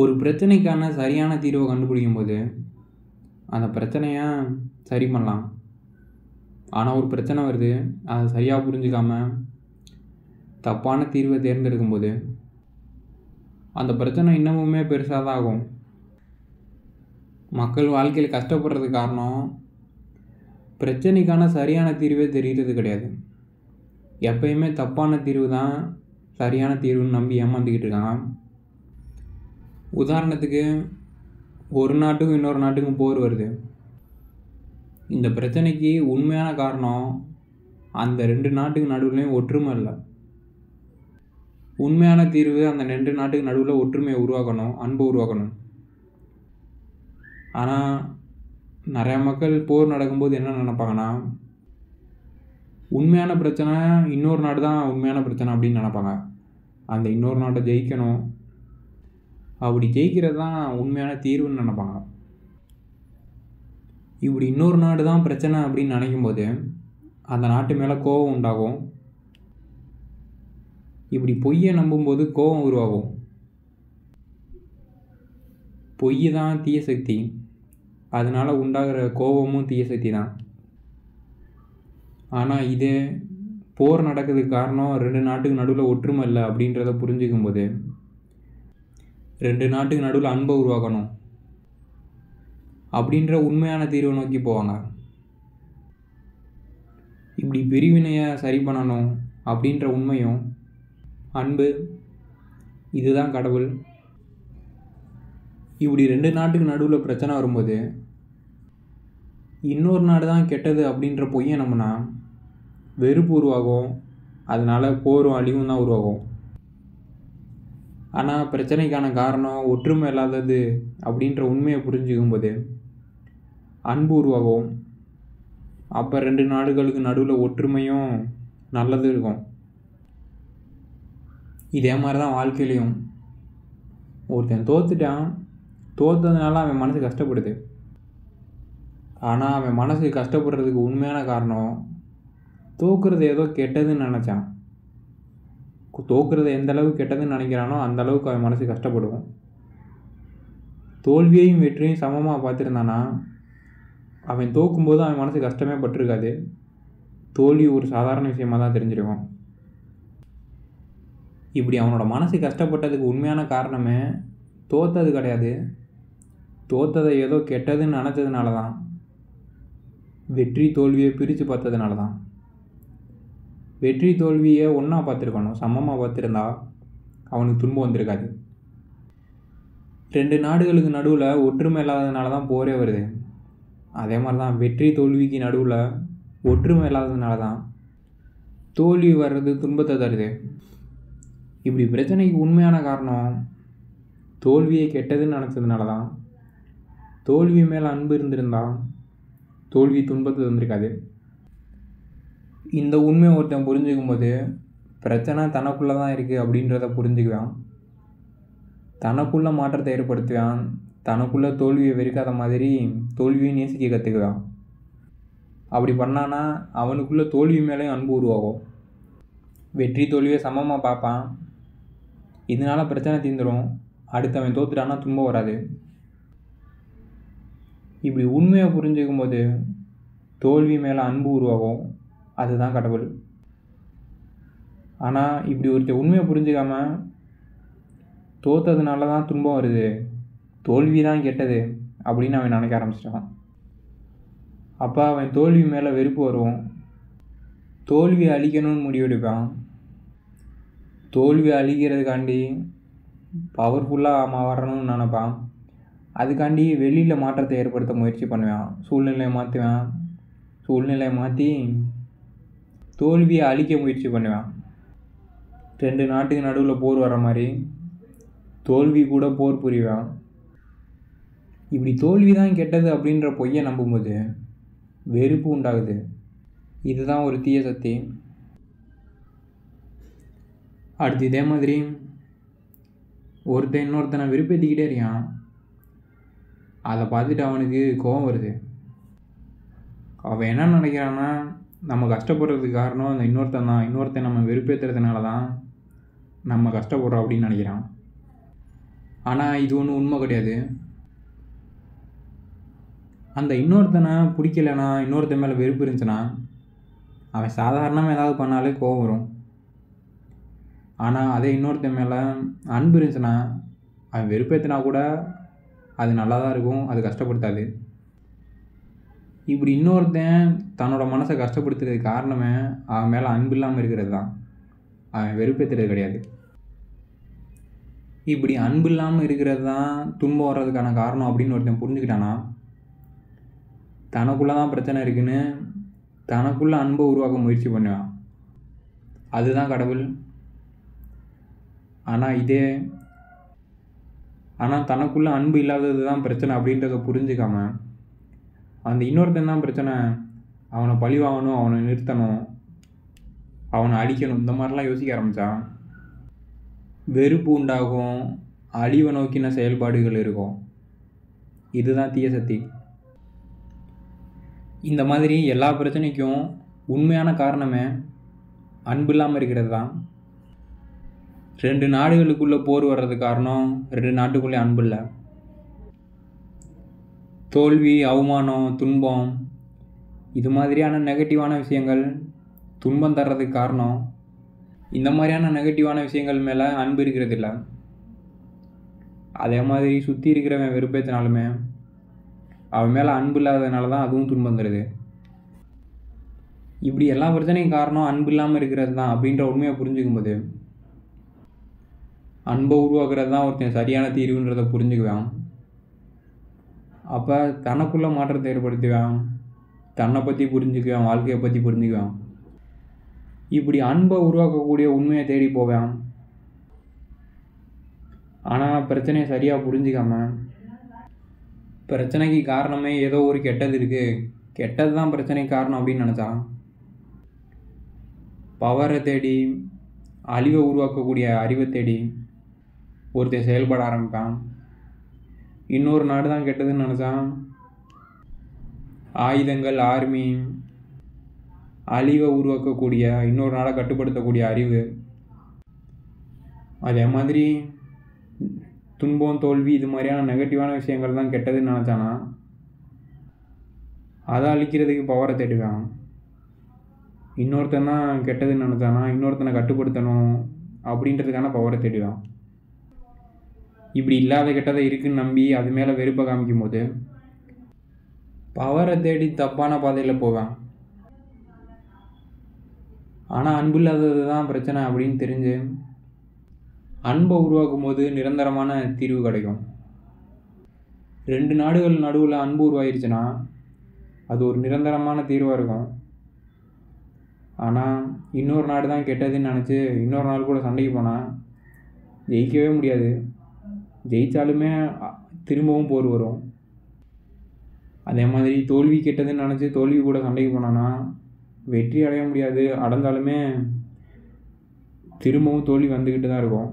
ஒரு பிரச்சனைக்கான சரியான தீர்வை கண்டுபிடிக்கும்போது அந்த பிரச்சனைய சரி பண்ணலாம். ஆனால் ஒரு பிரச்சனை வருது, அதை சரியாக புரிஞ்சுக்காம தப்பான தீர்வை தேர்ந்தெடுக்கும்போது அந்த பிரச்சனை இன்னமுமே பெருசாக தான் ஆகும். மக்கள் வாழ்க்கையில் கஷ்டப்படுறதுக்கு காரணம் பிரச்சனைக்கான சரியான தீர்வே தெரிகிறது கிடையாது. எப்பயுமே தப்பான தீர்வு தான் சரியான தீர்வுன்னு நம்பி ஏமாந்துக்கிட்டு இருக்காங்க. உதாரணத்துக்கு, ஒரு நாட்டுக்கும் இன்னொரு நாட்டுக்கும் போர் வருது. இந்த பிரச்சனைக்கு உண்மையான காரணம் அந்த 2 நாட்டுக்கு நடுவுலையும் ஒற்றுமை இல்லை. உண்மையான தீர்வு அந்த 2 நாட்டுக்கு நடுவில் ஒற்றுமையை உருவாக்கணும், அன்பை உருவாக்கணும். ஆனால் நிறையா மக்கள் போர் நடக்கும்போது என்ன நினைப்பாங்கன்னா, உண்மையான பிரச்சனை இன்னொரு நாடு தான் உண்மையான பிரச்சனை அப்படின்னு நினைப்பாங்க. அந்த இன்னொரு நாட்டை ஜெயிக்கணும், அப்படி ஜெயிக்கிறது தான் உண்மையான தீர்வுன்னு நினைப்பாங்க. இப்படி இன்னொரு நாடு தான் பிரச்சனை அப்படின்னு நினைக்கும்போது அந்த நாட்டு மேலே கோபம் உண்டாகும். இப்படி பொய்யை நம்பும்போது கோபம் உருவாகும். பொய் தான் தீய சக்தி, அதனால் உண்டாகிற கோபமும் தீய சக்தி தான். ஆனால் இதே போர் நடக்கிறதுக்கு காரணம் 2 நாட்டுக்கு நடுவில் ஒற்றுமை இல்லை அப்படின்றத புரிஞ்சுக்கும் போது 2 நாட்டுக்கு நடுவில் அன்பை உருவாக்கணும் அப்படின்ற உண்மையான தீர்வை நோக்கி போவாங்க. இப்படி பிரிவினையை சரி பண்ணணும் அப்படின்ற உண்மையும் அன்பு, இதுதான் கடவுள். இப்படி 2 நாட்டுக்கு நடுவில் பிரச்சனை வரும்போது இன்னொரு நாடு தான் கெட்டது அப்படின்ற பொய்யை நம்பினா வெறுப்பு உருவாகும். அதனால போரும் அழிவும் தான் உருவாகும். ஆனால் பிரச்சனைக்கான காரணம் ஒற்றுமை இல்லாதது அப்படின்ற உண்மையை புரிஞ்சுக்கும் போது அன்பு உருவாகும். அப்போ 2 நாடுகளுக்கு நடுவில் ஒற்றுமையும் நல்லது இருக்கும். இதே மாதிரி தான் வாழ்க்கையிலையும் ஒருத்தன் தோத்துட்டான், தோத்ததுனால அவன் மனசு கஷ்டப்படுது. ஆனால் அவன் மனசு கஷ்டப்படுறதுக்கு உண்மையான காரணம் தோக்குறது ஏதோ கெட்டதுன்னு நினச்சான். தோக்குறது எந்த அளவுக்கு கெட்டதுன்னு நினைக்கிறானோ அந்த அளவுக்கு அவன் மனசு கஷ்டப்படுவோம். தோல்வியையும் வெற்றியும் சமமாக பார்த்துருந்தானா அவன் தோக்கும்போது அவன் மனசு கஷ்டமே பட்டிருக்காது. தோல்வி ஒரு சாதாரண விஷயமாக தான் தெரிஞ்சிருவான். இப்படி அவனோட மனசு கஷ்டப்பட்டதுக்கு உண்மையான காரணமே தோத்தது கிடையாது, தோத்ததை ஏதோ கெட்டதுன்னு நினச்சதுனால தான். வெற்றி தோல்வியை பிரித்து பார்த்ததுனால தான். வெற்றி தோல்வியை ஒன்றா பார்த்துருக்கணும், சமமாக பார்த்துருந்தா அவனுக்கு துன்பம் வந்திருக்காது. 2 நாடுகளுக்கு நடுவில் ஒற்றுமை இல்லாததுனால தான் போரே வருது. அதே மாதிரி தான் வெற்றி தோல்விக்கு நடுவில் ஒற்றுமை இல்லாததுனால தான் தோல்வி வர்றது துன்பத்தை தருது. இப்படி பிரச்சனைக்கு உண்மையான காரணம் தோல்வியை கெட்டதுன்னு நினச்சதுனால தான். தோல்வி மேலே அன்பு இருந்திருந்தா தோல்வி துன்பத்தை தந்திருக்காது. இந்த உண்மையை ஒருத்தன் புரிஞ்சுக்கும் போது பிரச்சனை தனக்குள்ளே தான் இருக்குது அப்படின்றத புரிஞ்சுக்குவான். தனக்குள்ளே மாற்றத்தை ஏற்படுத்துவான். தனக்குள்ளே தோல்வியை வெறுக்காத மாதிரி தோல்வியை நேசிக்க கற்றுக்குவான். அப்படி பண்ணானா அவனுக்குள்ளே தோல்வி மேலேயும் அன்பு உருவாகும். வெற்றி தோல்வியை சமமாக பார்ப்பான். இதனால் பிரச்சனை தீர்ந்துடும். அடுத்தவன் தோத்துட்டானா துன்பம் வராது. இப்படி உண்மையை புரிஞ்சுக்கும் போது தோல்வி மேலே அன்பு உருவாகும். அதுதான் கடவுள். ஆனால் இப்படி ஒருத்தர் உண்மையை புரிஞ்சுக்காம தோத்ததுனால தான் துன்பம் வருது, தோல்வி தான் கெட்டது அப்படின்னு அவன் நினைக்க ஆரம்பிச்சிட்டான். அப்போ அவன் தோல்வி மேலே வெறுப்பு வரும். தோல்வியை அழிக்கணும்னு முடிவெடுப்பான். தோல்வி அழிக்கிறதுக்காண்டி பவர்ஃபுல்லாக வரணும்னு நினைப்பான். அதுக்காண்டி வெளியில் மாற்றத்தை ஏற்படுத்த முயற்சி பண்ணுவான். சூழ்நிலையை மாற்றுவான். சூழ்நிலையை மாற்றி தோல்வியை அழிக்க முயற்சி பண்ணுவான். 2 நாட்டுக்கு நடுவில் போர் வர மாதிரி தோல்வி கூட போர் புரிவான். இப்படி தோல்வி தான் கெட்டது அப்படின்ற பொய்யை நம்பும்போது வெறுப்பு உண்டாகுது. இதுதான் ஒரு தீய சக்தி. அடுத்து இதே மாதிரி ஒருத்தன் இன்னொருத்தனை விருப்பத்திக்கிட்டே இருக்கான். அதை பார்த்துட்டு அவனுக்கு கோபம் வருது. அவன் என்ன நினைக்கிறான்னா, நம்ம கஷ்டப்படுறதுக்கு காரணம் அந்த இன்னொருத்தன் தான், இன்னொருத்தன் நம்ம வெறுப்பேற்றுறதுனால தான் நம்ம கஷ்டப்படுறோம் அப்படின்னு நினைக்கிறான். ஆனால் இது ஒன்றும் உண்மை கிடையாது. அந்த இன்னொருத்தனை பிடிக்கலைன்னா, இன்னொருத்தன் மேலே வெறுப்பு இருந்துச்சுன்னா, அவன் சாதாரணமாக ஏதாவது பண்ணாலே கோவம் வரும். ஆனால் அதே இன்னொருத்தன் மேலே அன்பு இருந்துச்சுன்னா, அவன் வெறுப்பேற்றினா கூட அது நல்லா தான் இருக்கும், அது கஷ்டப்படுத்தாது. இப்படி இன்னொருத்தன் தன்னோட மனசை கஷ்டப்படுத்துறதுக்கு காரணமே அவன் மேலே அன்பு இல்லாமல் இருக்கிறது தான், அவன் வெறுப்பேற்றுறது கிடையாது. இப்படி அன்பு இல்லாமல் இருக்கிறது தான் துன்பம் வர்றதுக்கான காரணம் அப்படின்னு ஒருத்தன் புரிஞ்சுக்கிட்டானா, தனக்குள்ளே தான் பிரச்சனை இருக்குன்னு தனக்குள்ளே அன்பை உருவாக்க முயற்சி பண்ணுவான். அதுதான் கடவுள். ஆனால் தனக்குள்ளே அன்பு இல்லாதது தான் பிரச்சனை அப்படின்றத புரிஞ்சுக்காம, அந்த இன்னொருத்தன் தான் பிரச்சனை, அவனை பழி வாங்கணும், அவனை நிறுத்தணும், அவனை அழிக்கணும், இந்த மாதிரிலாம் யோசிக்க ஆரம்பித்தான் வெறுப்பு உண்டாகும், அழிவை நோக்கின செயல்பாடுகள் இருக்கும். இதுதான் தீய சக்தி. இந்த மாதிரி எல்லா பிரச்சனைக்கும் உண்மையான காரணமே அன்பு இல்லாமல் இருக்கிறது தான். 2 நாடுகளுக்குள்ளே போர் வர்றதுக்கு காரணம் 2 நாட்டுக்குள்ளே அன்பு இல்லை. தோல்வி, அவமானம், துன்பம், இது மாதிரியான நெகட்டிவான விஷயங்கள் துன்பம் தர்றதுக்கு காரணம் இந்த மாதிரியான நெகட்டிவான விஷயங்கள் மேலே அன்பு இருக்கிறது இல்லை. அதே மாதிரி சுற்றி இருக்கிறவன் வெறுப்பேற்றினாலுமே அவன் மேலே அன்பு இல்லாததுனால தான் அதுவும் துன்பம் தருது. இப்படி எல்லா பிரச்சனையும் காரணம் அன்பு இல்லாமல் இருக்கிறது தான் அப்படின்ற உண்மையை புரிஞ்சுக்கும்போது, அன்பை உருவாக்குறது தான் ஒருத்தன் சரியான தீர்வுன்றதை புரிஞ்சுக்குவான். அப்போ தனக்குள்ளே மாற்றத்தை ஏற்படுத்துவான், தன்னை பற்றி புரிஞ்சுக்குவான், வாழ்க்கையை பற்றி புரிஞ்சுக்குவான். இப்படி அன்பை உருவாக்கக்கூடிய உண்மையை தேடி போவான். ஆனால் பிரச்சனையை சரியாக புரிஞ்சிக்காம, பிரச்சனைக்கு காரணமே ஏதோ ஒரு கெட்டது இருக்குது, கெட்டது தான் பிரச்சனைக்கு காரணம் அப்படின்னு நினச்சான். பவரை தேடி, அழிவை உருவாக்கக்கூடிய அறிவை தேடி ஒருத்தர் செயல்பட ஆரம்பிப்பான். இன்னொரு நாடு தான் கெட்டதுன்னு நினச்சான். ஆயுதங்கள், ஆர்மி, அழிவை உருவாக்கக்கூடிய இன்னொரு நாடை கட்டுப்படுத்தக்கூடிய அறிவு, அதே மாதிரி துன்பம், தோல்வி, இது மாதிரியான நெகட்டிவான விஷயங்கள் தான் கெட்டதுன்னு நினச்சானா, அதை அழிக்கிறதுக்கு பவரை தேடுவான். இன்னொருத்தன் தான் கெட்டதுன்னு நினச்சானா, இன்னொருத்தனை கட்டுப்படுத்தணும் அப்படின்றதுக்கான பவரை தேடுவான். இப்படி இல்லாத கெட்டதை இருக்குன்னு நம்பி அது மேலே வெறுப்பை காமிக்கும் போது பவரை தேடி தப்பான பாதையில் போவான். ஆனால் அன்பு இல்லாதது தான் பிரச்சனை அப்படின்னு தெரிஞ்சு அன்பை உருவாக்கும் போது நிரந்தரமான தீர்வு கிடைக்கும். 2 நாடுகள் நடுவில் அன்பு உருவாயிருச்சுன்னா அது ஒரு நிரந்தரமான தீர்வாக இருக்கும். ஆனால் இன்னொரு நாடு தான் கெட்டதுன்னு நினச்சி இன்னொரு நாள் கூட சண்டைக்கு போனால் ஜெயிக்கவே முடியாது. ஜெயித்தாலுமே திரும்பவும் போர் வரும். அதே மாதிரி தோல்வி கெட்டதுன்னு நினச்சி தோல்வி கூட சண்டைக்கு போனான்னா வெற்றி அடைய முடியாது. அடைந்தாலுமே திரும்பவும் தோல்வி வந்துக்கிட்டு தான் இருக்கும்.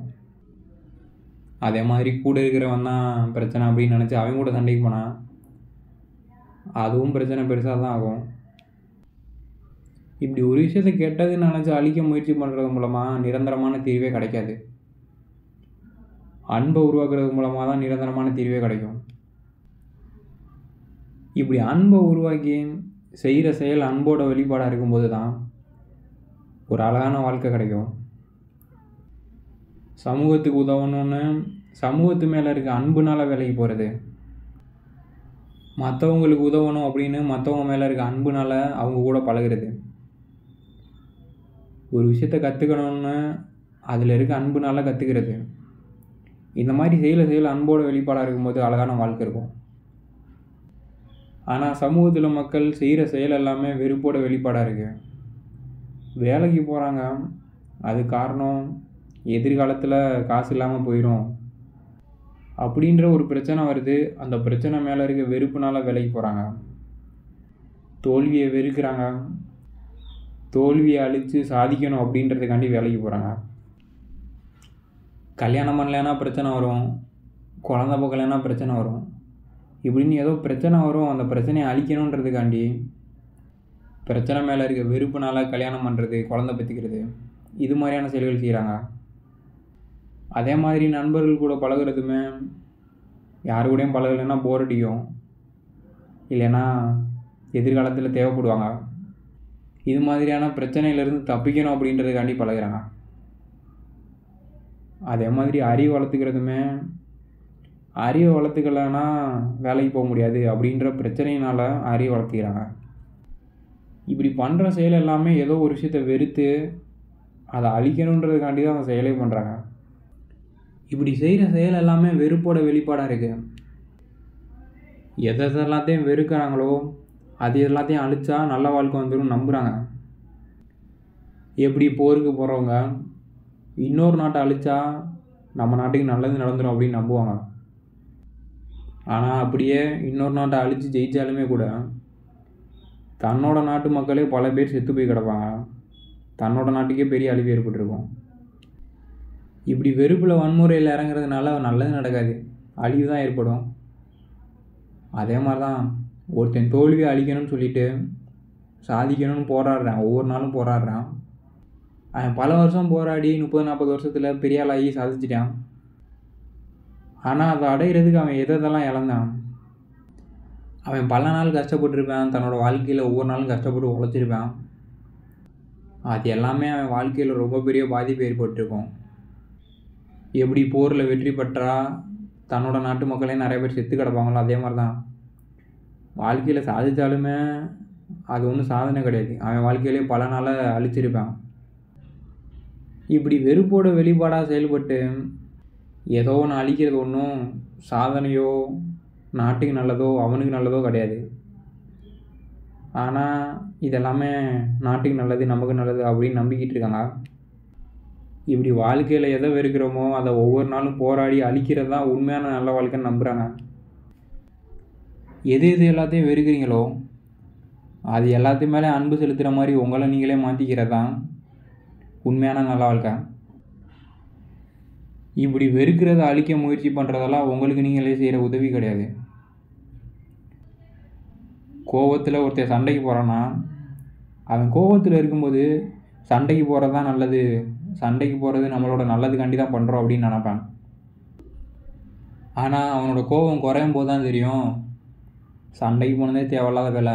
அதே மாதிரி கூட இருக்கிறவன் தான் பிரச்சனை அப்படின்னு நினச்சி அவன் கூட சண்டைக்கு போனான் அதுவும் பிரச்சனை பெருசாக தான் ஆகும். இப்படி ஒரு விஷயத்தை கெட்டதுன்னு நினச்சி அழிக்க முயற்சி பண்ணுறது மூலமாக நிரந்தரமான தீர்வே கிடைக்காது. அன்பை உருவாக்குறது மூலமாக தான் நிரந்தரமான தீர்வே கிடைக்கும். இப்படி அன்பை உருவாக்கி செய்கிற செயல் அன்போட வெளிப்பாடாக இருக்கும்போது தான் ஒரு அழகான வாழ்க்கை கிடைக்கும். சமூகத்துக்கு உதவணும்னு சமூகத்து மேலே இருக்க அன்புனால வேலைக்கு போகிறது, மற்றவங்களுக்கு உதவணும் அப்படின்னு மற்றவங்க மேலே இருக்க அன்புனால அவங்க கூட பழகிறது, ஒரு விஷயத்தை கற்றுக்கணும்னு அதில் இருக்க அன்புனால கற்றுக்கிறது, இந்த மாதிரி செயல் அன்போட வெளிப்பாடாக இருக்கும்போது அழகான வாழ்க்கை இருக்கும். ஆனால் சமூகத்தில் மக்கள் செய்கிற செயல் எல்லாமே வெறுப்போட வெளிப்பாடாக இருக்குது. வேலைக்கு போகிறாங்க, அது காரணம் எதிர்காலத்தில் காசு இல்லாமல் போயிடும் அப்படின்ற ஒரு பிரச்சனை வருது. அந்த பிரச்சனை மேலே இருக்க வெறுப்புனால வேலைக்கு போகிறாங்க. தோல்வியை வெறுக்கிறாங்க, தோல்வியை அழித்து சாதிக்கணும் அப்படின்றதுக்காண்டி வேலைக்கு போகிறாங்க. கல்யாணம் பண்ணலைன்னா பிரச்சனை வரும், குழந்த போக்கலைன்னா பிரச்சனை வரும், இப்படின்னு ஏதோ பிரச்சனை வரும். அந்த பிரச்சனையை அழிக்கணுன்றதுக்காண்டி பிரச்சனை மேலே இருக்க வெறுப்புனால கல்யாணம் பண்ணுறது, குழந்தை பெற்றுக்கிறது, இது மாதிரியான செயல்கள் செய்கிறாங்க. அதே மாதிரி நண்பர்கள் கூட பழகுறதுமே யாரு கூடயும் பழகலைன்னா போர் அடிக்கும், இல்லைன்னா எதிர்காலத்தில் தேவைப்படுவாங்க. இது மாதிரியான பிரச்சனையிலேருந்து தப்பிக்கணும் அப்படின்றதுக்காண்டி பழகுறாங்க. அதே மாதிரி அறிவு வளர்த்துக்கிறதுமே அறிவை வளர்த்துக்கலைன்னா வேலைக்கு போக முடியாது அப்படின்ற பிரச்சனையினால் அறிவை வளர்த்துக்கிறாங்க. இப்படி பண்ணுற செயல் எல்லாமே ஏதோ ஒரு விஷயத்தை வெறுத்து அதை அழிக்கணுன்றதுக்காண்டி தான் அந்த செயலே பண்ணுறாங்க. இப்படி செய்கிற செயல் எல்லாமே வெறுப்போட வெளிப்பாடாக இருக்குது. எல்லாத்தையும் வெறுக்கிறாங்களோ அது எல்லாத்தையும் அழிச்சா நல்ல வாழ்க்கை வந்துடும் நம்புகிறாங்க. எப்படி போருக்கு போகிறவங்க இன்னொரு நாட்டை அழிச்சா நம்ம நாட்டுக்கு நல்லது நடந்துடும் அப்படின்னு நம்புவாங்க. ஆனால் அப்படியே இன்னொரு நாட்டை அழித்து ஜெயித்தாலுமே கூட தன்னோட நாட்டு மக்களே பல பேர் செத்து போய் கிடப்பாங்க. தன்னோட நாட்டுக்கே பெரிய அழிவு ஏற்பட்டிருக்கும். இப்படி வெறுப்பில் வன்முறையில் இறங்குறதுனால நல்லது நடக்காது, அழிவு தான் ஏற்படும். அதே மாதிரி தான் ஒருத்தன் தோல்வியை அழிக்கணும்னு சொல்லிட்டு சாதிக்கணும்னு போராடுறான், ஒவ்வொரு நாளும் போராடுறான். அவன் பல வருஷம் போராடி 30-40 வருஷத்தில் பெரிய ஆளாகி சாதிச்சிட்டான். ஆனால் அதை அடைகிறதுக்கு அவன் எதெல்லாம் இழந்தான். அவன் பல நாள் கஷ்டப்பட்டுருப்பான், தன்னோட வாழ்க்கையில் ஒவ்வொரு நாளும் கஷ்டப்பட்டு உழைச்சிருப்பான். அது எல்லாமே அவன் வாழ்க்கையில் ரொம்ப பெரிய பாதிப்பு ஏற்பட்டிருக்கும். எப்படி போரில் வெற்றி பெற்றா தன்னோட நாட்டு மக்களே நிறைய பேர் செத்து கிடப்பாங்களோ அதே மாதிரி தான் வாழ்க்கையில் சாதித்தாலுமே அது ஒன்றும் சாதனை கிடையாது. அவன் வாழ்க்கையிலே பல நாளை அழிச்சிருப்பான். இப்படி வெறுப்போட வெளிப்பாடாக செயல்பட்டு ஏதோ ஒன்று அழிக்கிறது ஒன்றும் சாதனையோ நாட்டுக்கு நல்லதோ அவனுக்கு நல்லதோ கிடையாது. ஆனால் இதெல்லாமே நாட்டுக்கு நல்லது நமக்கு நல்லது அப்படின்னு நம்பிக்கிட்டு இருக்காங்க. இப்படி வாழ்க்கையில் எதை வெறுக்கிறோமோ அதை ஒவ்வொரு நாளும் போராடி அழிக்கிறது தான் உண்மையான நல்ல வாழ்க்கைன்னு நம்புகிறாங்க. எது எல்லாத்தையும் வெறுக்கிறீங்களோ அது எல்லாத்தையும் மேலே அன்பு செலுத்துகிற மாதிரி உங்களை நீங்களே மாற்றிக்கிறது தான் உண்மையான நல்ல வாழ்க்கை. இப்படி வெறுக்கிறத அழிக்க முயற்சி பண்ணுறதெல்லாம் உங்களுக்கு நீங்களே செய்கிற உதவி கிடையாது. கோபத்தில் ஒருத்தர் சண்டைக்கு போகிறான்னா அவன் கோபத்தில் இருக்கும்போது சண்டைக்கு போகிறது தான் நல்லது, சண்டைக்கு போகிறது நம்மளோட நல்லதுக்காண்டி தான் பண்ணுறோம் அப்படின்னு நினப்பான். ஆனால் அவனோட கோபம் குறையும் போது தான் தெரியும் சண்டைக்கு போனதே தேவையில்லாத வேலை,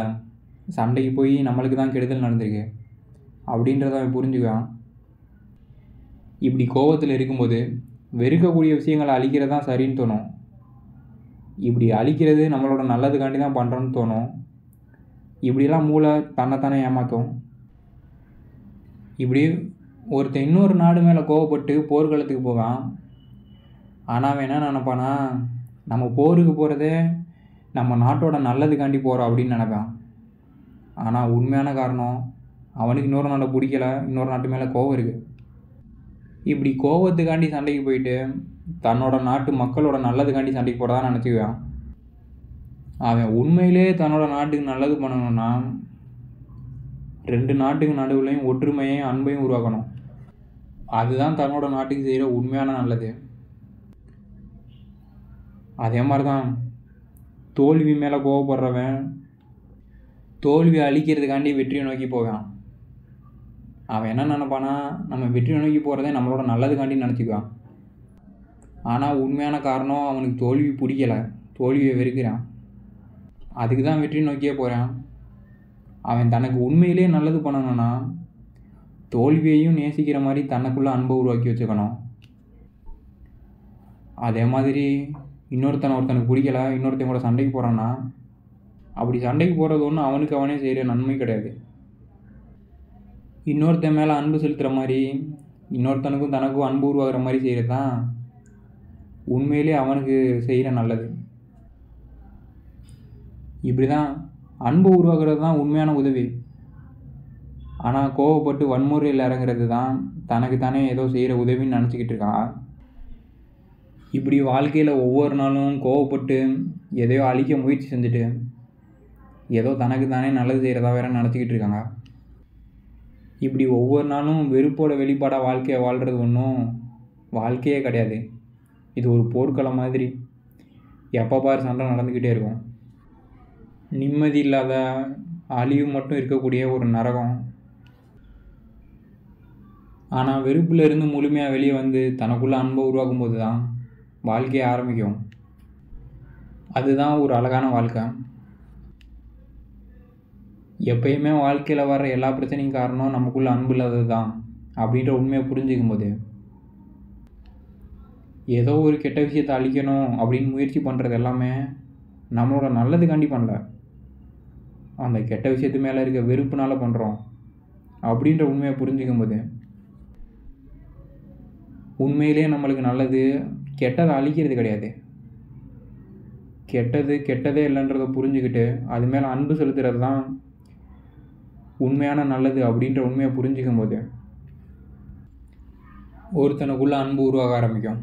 சண்டைக்கு போய் நம்மளுக்கு தான் கெடுதல் நடந்திருக்கு அப்படின்றத அவன் புரிஞ்சுக்குவான். இப்படி கோபத்தில் இருக்கும்போது வெறுக்கக்கூடிய விஷயங்களை அழிக்கிறது தான் சரின்னு தோணும். இப்படி அழிக்கிறது நம்மளோட நல்லதுக்காண்டி தான் பண்ணுறோன்னு தோணும். இப்படிலாம் மூளை தன்னைத்தானே ஏமாற்றும். இப்படி ஒருத்தன் இன்னொரு நாடு மேலே கோவப்பட்டு போர்க்களத்துக்கு போவான். ஆனால் அவன் என்ன நினப்பானா, நம்ம போருக்கு போகிறதே நம்ம நாட்டோட நல்லதுக்காண்டி போகிறோம் அப்படின்னு நினைப்பான். ஆனால் உண்மையான காரணம் அவனுக்கு இன்னொரு நாட்டை பிடிக்கல, இன்னொரு நாட்டு மேலே கோவம் இருக்குது. இப்படி கோவத்துக்காண்டி சண்டைக்கு போயிட்டு தன்னோட நாட்டு மக்களோட நல்லதுக்காண்டி சண்டைக்கு போகிறதா நினச்சிக்குவான். அவன் உண்மையிலே தன்னோட நாட்டுக்கு நல்லது பண்ணணும்னா 2 நாட்டுக்கு நடுவுலையும் ஒற்றுமையும் அன்பையும் உருவாக்கணும். அதுதான் தன்னோட நாட்டுக்கு செய்கிற உண்மையான நல்லது. அதே மாதிரி தான் தோல்வி மேலே கோவப்படுறவன் தோல்வியை அழிக்கிறதுக்காண்டி வெற்றியை நோக்கி போவான். அவன் என்ன நினைப்பானா, நம்ம வெற்றியை நோக்கி போகிறதே நம்மளோட நல்லதுக்காண்டி நினச்சிக்குவான். ஆனால் உண்மையான காரணம் அவனுக்கு தோல்வி பிடிக்கலை, தோல்வியை வெறுக்கிறான். அதுக்கு தான் வெற்றி நோக்கியே போகிறான். அவன் தனக்கு உண்மையிலே நல்லது பண்ணணும்னா தோல்வியையும் நேசிக்கிற மாதிரி தனக்குள்ளே அன்பை உருவாக்கி வச்சுக்கணும். அதே மாதிரி ஒருத்தனுக்கு பிடிக்கலை, இன்னொருத்தன் கூட சண்டைக்கு போகிறான்னா அப்படி சண்டைக்கு போகிறது ஒன்றும் அவனுக்கு அவனே செய்கிற நன்மை கிடையாது. இன்னொருத்தன் மேலே அன்பு செலுத்துகிற மாதிரி இன்னொருத்தனுக்கும் தனக்கும் அன்பு உருவாகிற மாதிரி செய்கிறது தான் உண்மையிலே அவனுக்கு செய்கிற நல்லது. இப்படி தான் அன்பு உருவாகிறது தான் உண்மையான உதவி. ஆனால் கோவப்பட்டு வன்முறையில் இறங்குறது தான் தனக்கு தானே ஏதோ செய்கிற உதவின்னு நினச்சிக்கிட்டு இருக்கான். இப்படி வாழ்க்கையில் ஒவ்வொரு நாளும் கோவப்பட்டு எதையோ அழிக்க முயற்சி செஞ்சுட்டு ஏதோ தனக்கு தானே நல்லது செய்கிறதா வேற நினச்சிக்கிட்டு இருக்காங்க. இப்படி ஒவ்வொரு நாளும் வெறுப்போட வெளிப்பாடாக வாழ்க்கையை வாழ்கிறது ஒன்றும் வாழ்க்கையே கிடையாது. இது ஒரு போர்க்களம் மாதிரி எப்போ பாரு சண்டை நடந்துக்கிட்டே இருக்கும். நிம்மதி இல்லாத அழிவு மட்டும் இருக்கக்கூடிய ஒரு நரகம். ஆனால் வெறுப்பில் இருந்து முழுமையாக வெளியே வந்து தனக்குள்ளே அன்பை உருவாக்கும் போது தான் வாழ்க்கையே ஆரம்பிக்கும். அதுதான் ஒரு அழகான வாழ்க்கை. எப்பயுமே வாழ்க்கையில் வர எல்லா பிரச்சனையும் காரணம் நமக்குள்ளே அன்பு இல்லாதது தான் அப்படின்ற உண்மையை புரிஞ்சுக்கும் போது ஏதோ ஒரு கெட்ட விஷயத்தை அழிக்கணும் அப்படின்னு முயற்சி பண்ணுறது எல்லாமே நம்மளோட நல்லதுக்காண்டி பண்ணல, அந்த கெட்ட விஷயத்து மேலே இருக்க வெறுப்புனால பண்ணுறோம் அப்படின்ற உண்மையை புரிஞ்சுக்கும் போது உண்மையிலே நம்மளுக்கு நல்லது கெட்டதை அழிக்கிறது கிடையாது, கெட்டது கெட்டதே இல்லைன்றதை புரிஞ்சுக்கிட்டு அது மேலே அன்பு செலுத்துறது தான் உண்மையான நல்லது அப்படின்ற உண்மையை புரிஞ்சுக்கும் போது ஒருத்தனுக்குள்ளே அன்பு உருவாக ஆரம்பிக்கும்.